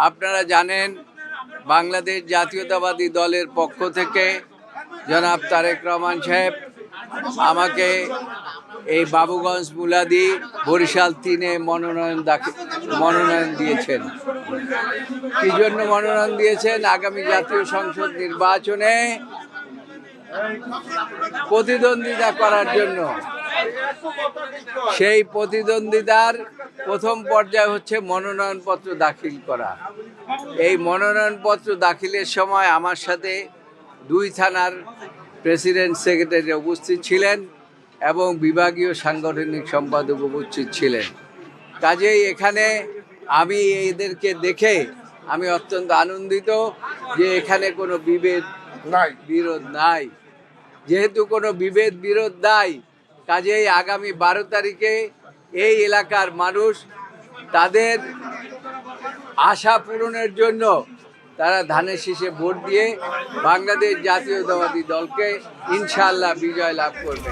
আপনারা জানেন বাংলাদেশ জাতীয়তাবাদী দলের পক্ষ থেকে জনাব তারেক রহমান সাহেব আমাকে এই বাবুগঞ্জ মুলাদি বরিশাল 3-এ মনোনয়ন দিয়েছেন। কি জন্য মনোনয়ন দিয়েছেন? আগামী জাতীয় সংসদ নির্বাচনে প্রতিদ্বন্দ্বিতা করার জন্য। সেই প্রতিদ্বন্দ্বিতার প্রথম পর্যায় হচ্ছে মনোনয়নপত্র দাখিল করা। এই মনোনয়নপত্র দাখিলের সময় আমার সাথে 2 থানার প্রেসিডেন্ট সেক্রেটারি উপস্থিত ছিলেন এবং বিভাগীয় সাংগঠনিক সম্পাদক উপস্থিত ছিলেন। কাজেই এখানে আমি এদেরকে দেখে আমি অত্যন্ত আনন্দিত যে এখানে কোনো বিরোধ নাই। যেহেতু কোনো বিরোধ নাই, কাজেই আগামী 12 তারিখে এই এলাকার মানুষ তাদের আশা পূরণের জন্য তারা ধানের শীষে ভোট দিয়ে বাংলাদেশ জাতীয়তাবাদী দলকে ইনশাআল্লাহ বিজয় লাভ করবে।